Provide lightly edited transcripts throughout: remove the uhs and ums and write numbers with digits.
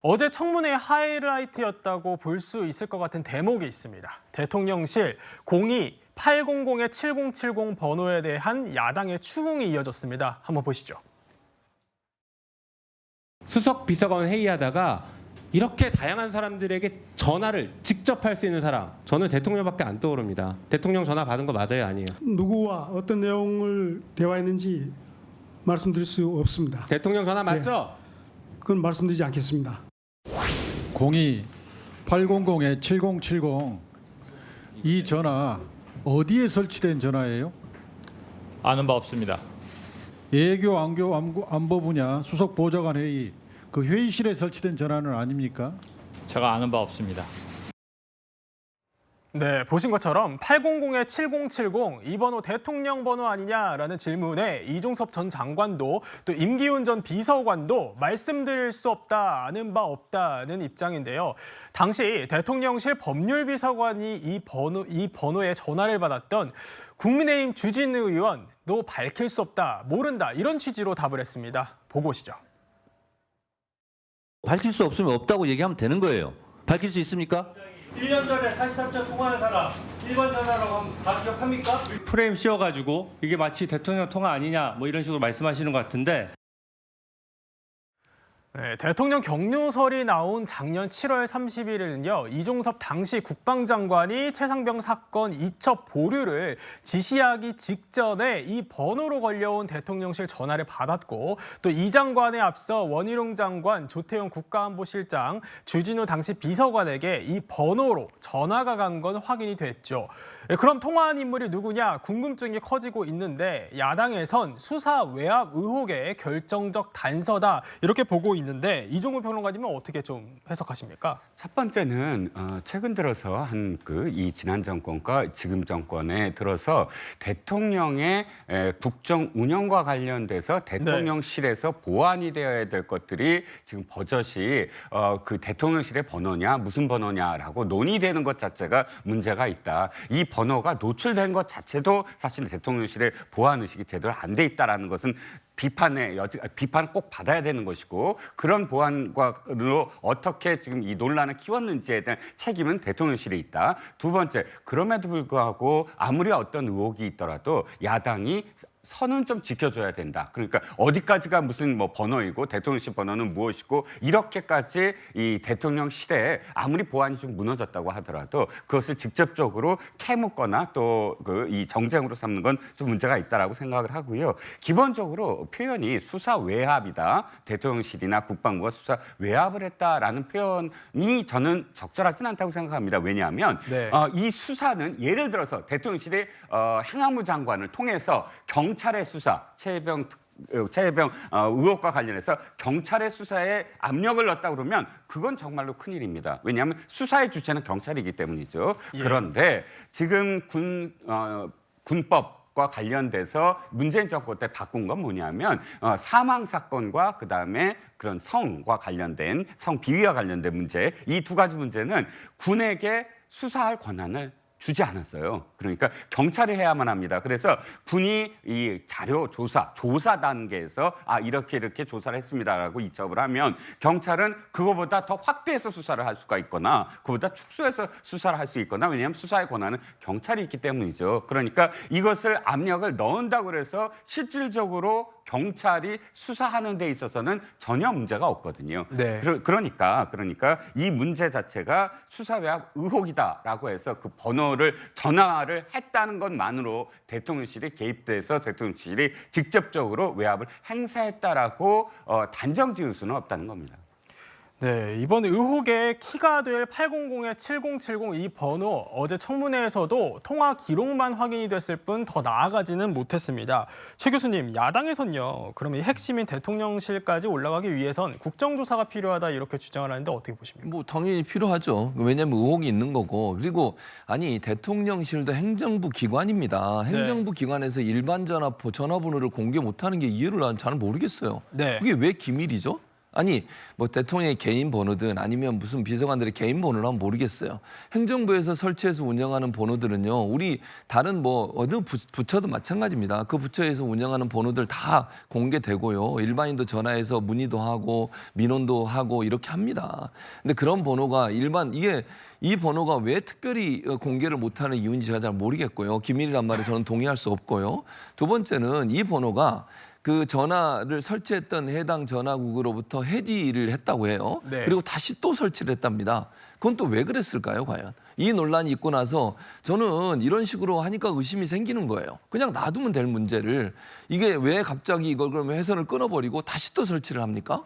어제 청문회 하이라이트였다고 볼 수 있을 것 같은 대목이 있습니다. 대통령실 02-800-7070 번호에 대한 야당의 추궁이 이어졌습니다. 한번 보시죠. 수석 비서관 회의하다가 이렇게 다양한 사람들에게 전화를 직접 할 수 있는 사람, 저는 대통령밖에 안 떠오릅니다. 대통령 전화 받은 거 맞아요, 아니에요? 누구와 어떤 내용을 대화했는지 말씀드릴 수 없습니다. 대통령 전화 맞죠? 그건 말씀드리지 않겠습니다. 02-800-7070 이 전화 어디에 설치된 전화예요? 아는 바 없습니다. 외교 안보 분야 수석 보좌관 회의 그 회의실에 설치된 전화는 아닙니까? 제가 아는 바 없습니다. 네, 보신 것처럼 800-7070 이 번호 대통령 번호 아니냐라는 질문에 이종섭 전 장관도 또 임기훈 전 비서관도 말씀드릴 수 없다, 아는 바 없다는 입장인데요. 당시 대통령실 법률비서관이 이 번호에 전화를 받았던 국민의힘 주진우 의원도 밝힐 수 없다, 모른다 이런 취지로 답을 했습니다. 보고 오시죠. 밝힐 수 없으면 없다고 얘기하면 되는 거예요. 밝힐 수 있습니까? 1년 전에 43차 통화한 사람 1번 전화라고 하면 다 기억합니까? 프레임 씌워가지고 이게 마치 대통령 통화 아니냐 뭐 이런 식으로 말씀하시는 것 같은데. 네, 대통령 격려설이 나온 작년 7월 31일은요. 이종섭 당시 국방장관이 최상병 사건 이첩 보류를 지시하기 직전에 이 번호로 걸려온 대통령실 전화를 받았고 또 이 장관에 앞서 원희룡 장관, 조태용 국가안보실장, 주진우 당시 비서관에게 이 번호로 전화가 간 건 확인이 됐죠. 그럼 통화한 인물이 누구냐 궁금증이 커지고 있는데 야당에선 수사 외압 의혹의 결정적 단서다 이렇게 보고 있는데 이종우 평론가님은 어떻게 좀 해석하십니까? 첫 번째는 최근 들어서 이 지난 정권과 지금 정권에 들어서 대통령의 국정 운영과 관련돼서 대통령실에서 보완이 되어야 될 것들이 지금 버젓이 그 대통령실의 번호냐 무슨 번호냐라고 논의되는 것 자체가 문제가 있다. 이 번호가 노출된 것 자체도 사실 대통령실의 보안 의식이 제대로 안 돼 있다라는 것은 비판을 꼭 받아야 되는 것이고 그런 보안과로 어떻게 지금 이 논란을 키웠는지에 대한 책임은 대통령실에 있다. 두 번째, 그럼에도 불구하고 아무리 어떤 의혹이 있더라도 야당이 선은 좀 지켜줘야 된다. 그러니까 어디까지가 무슨 번호이고 대통령실 번호는 무엇이고 이렇게까지 이 대통령실에 아무리 보안이 좀 무너졌다고 하더라도 그것을 직접적으로 캐묻거나 또 이 정쟁으로 삼는 건 좀 문제가 있다라고 생각을 하고요. 기본적으로 표현이 수사 외압이다. 대통령실이나 국방부가 수사 외압을 했다라는 표현이 저는 적절하지는 않다고 생각합니다. 왜냐하면 이 수사는 예를 들어서 대통령실의 행안부 장관을 통해서 경찰의 수사, 최혜병 의혹과 관련해서 경찰의 수사에 압력을 넣었다 그러면 그건 정말로 큰일입니다. 왜냐하면 수사의 주체는 경찰이기 때문이죠. 예. 그런데 지금 군법과 관련돼서 문재인 정권 때 바꾼 건 뭐냐면 사망 사건과 그다음에 그런 성과 관련된 성 비위와 관련된 문제, 이 두 가지 문제는 군에게 수사할 권한을 주지 않았어요. 그러니까 경찰이 해야만 합니다. 그래서 군이 이 자료 조사 단계에서 이렇게 조사를 했습니다라고 이첩을 하면 경찰은 그거보다 더 확대해서 수사를 할 수가 있거나 그보다 축소해서 수사를 할 수 있거나 왜냐하면 수사의 권한은 경찰이 있기 때문이죠. 그러니까 이것을 압력을 넣는다고 해서 실질적으로 경찰이 수사하는 데 있어서는 전혀 문제가 없거든요. 네. 그러니까 이 문제 자체가 수사 외압 의혹이다라고 해서 그 전화를 했다는 것만으로 대통령실이 개입돼서 대통령실이 직접적으로 외압을 행사했다라고 단정 지을 수는 없다는 겁니다. 네, 이번 의혹의 키가 될 800-7070 이 번호 어제 청문회에서도 통화 기록만 확인이 됐을 뿐 더 나아가지는 못했습니다. 최 교수님, 야당에선요. 그러면 이 핵심인 대통령실까지 올라가기 위해선 국정조사가 필요하다 이렇게 주장을 하는데 어떻게 보십니까? 뭐 당연히 필요하죠. 왜냐하면 의혹이 있는 거고. 그리고 대통령실도 행정부 기관입니다. 행정부 기관에서 일반 전화번호를 공개 못하는 게 이해를 난 잘 모르겠어요. 네. 그게 왜 기밀이죠? 아니 뭐 대통령의 개인 번호든 아니면 무슨 비서관들의 개인 번호라면 모르겠어요. 행정부에서 설치해서 운영하는 번호들은요. 우리 다른 뭐 어느 부처도 마찬가지입니다. 그 부처에서 운영하는 번호들 다 공개되고요. 일반인도 전화해서 문의도 하고 민원도 하고 이렇게 합니다. 근데 그런 번호가 이 번호가 왜 특별히 공개를 못하는 이유인지 제가 잘 모르겠고요. 기밀이란 말에 저는 동의할 수 없고요. 두 번째는 이 번호가 그 전화를 설치했던 해당 전화국으로부터 해지를 했다고 해요. 네. 그리고 다시 또 설치를 했답니다. 그건 또 왜 그랬을까요, 과연? 이 논란이 있고 나서 저는 이런 식으로 하니까 의심이 생기는 거예요. 그냥 놔두면 될 문제를 이게 왜 갑자기 이걸 그러면 회선을 끊어버리고 다시 또 설치를 합니까?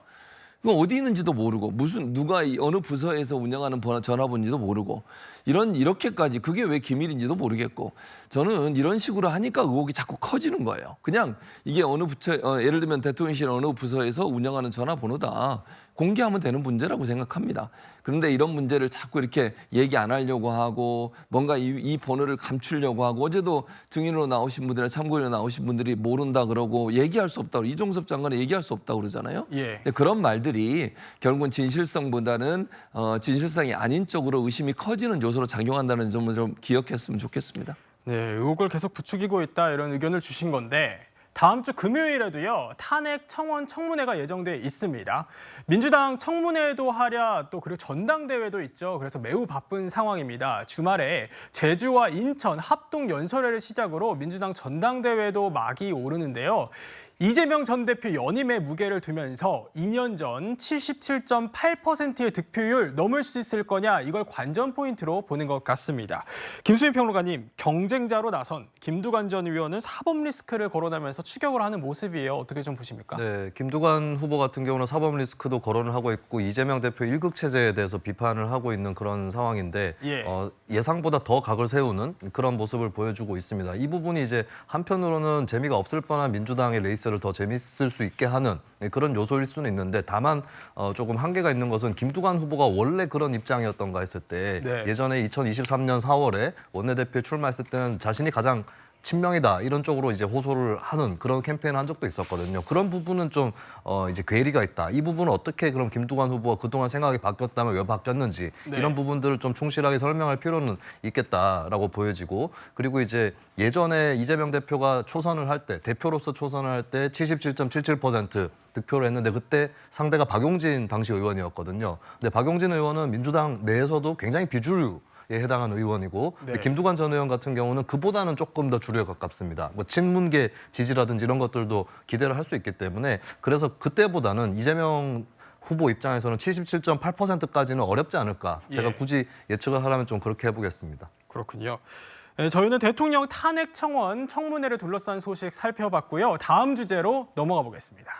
그건 어디 있는지도 모르고 누가 어느 부서에서 운영하는 전화번호인지도 모르고 이렇게까지 그게 왜 기밀인지도 모르겠고 저는 이런 식으로 하니까 의혹이 자꾸 커지는 거예요. 그냥 이게 어느 부처 예를 들면 대통령실 어느 부서에서 운영하는 전화번호다. 공개하면 되는 문제라고 생각합니다. 그런데 이런 문제를 자꾸 이렇게 얘기 안 하려고 하고 뭔가 이 번호를 감추려고 하고 어제도 증인으로 나오신 분들이나 참고인으로 나오신 분들이 모른다 그러고 얘기할 수 없다고 이종섭 장관은 얘기할 수 없다고 그러잖아요. 예. 근데 그런 말들이 결국은 진실성보다는 진실성이 아닌 쪽으로 의심이 커지는 요소로 작용한다는 점을 좀 기억했으면 좋겠습니다. 네, 의혹을 계속 부추기고 있다 이런 의견을 주신 건데 다음 주 금요일에도요 탄핵 청원 청문회가 예정돼 있습니다. 민주당 청문회도 하랴 또 그리고 전당대회도 있죠. 그래서 매우 바쁜 상황입니다. 주말에 제주와 인천 합동 연설회를 시작으로 민주당 전당대회도 막이 오르는데요. 이재명 전 대표 연임의 무게를 두면서 2년 전 77.8%의 득표율 넘을 수 있을 거냐 이걸 관전 포인트로 보는 것 같습니다. 김수민 평론가님, 경쟁자로 나선 김두관 전 의원은 사법 리스크를 거론하면서 추격을 하는 모습이에요. 어떻게 좀 보십니까? 네, 김두관 후보 같은 경우는 사법 리스크도 거론을 하고 있고 이재명 대표 일극 체제에 대해서 비판을 하고 있는 그런 상황인데 예. 예상보다 더 각을 세우는 그런 모습을 보여주고 있습니다. 이 부분이 이제 한편으로는 재미가 없을 뻔한 민주당의 레이스를 더 재밌을 수 있게 하는 그런 요소일 수는 있는데 다만 조금 한계가 있는 것은 김두관 후보가 원래 그런 입장이었던가 했을 때 네. 예전에 2023년 4월에 원내대표에 출마했을 때는 자신이 가장 친명이다 이런 쪽으로 이제 호소를 하는 그런 캠페인을 한 적도 있었거든요. 그런 부분은 좀 이제 괴리가 있다. 이 부분은 어떻게 그럼 김두관 후보가 그동안 생각이 바뀌었다면 왜 바뀌었는지 네. 이런 부분들을 좀 충실하게 설명할 필요는 있겠다라고 보여지고 그리고 이제 예전에 이재명 대표가 초선을 할 때 대표로서 초선을 할 때 77.77% 득표를 했는데 그때 상대가 박용진 당시 의원이었거든요. 근데 박용진 의원은 민주당 내에서도 굉장히 비주류 에 해당하는 의원이고 네. 김두관 전 의원 같은 경우는 그보다는 조금 더 주류에 가깝습니다. 뭐 친문계 지지라든지 이런 것들도 기대를 할 수 있기 때문에 그래서 그때보다는 이재명 후보 입장에서는 77.8%까지는 어렵지 않을까. 제가 예. 굳이 예측을 하라면 좀 그렇게 해보겠습니다. 그렇군요. 네, 저희는 대통령 탄핵 청원 청문회를 둘러싼 소식 살펴봤고요. 다음 주제로 넘어가 보겠습니다.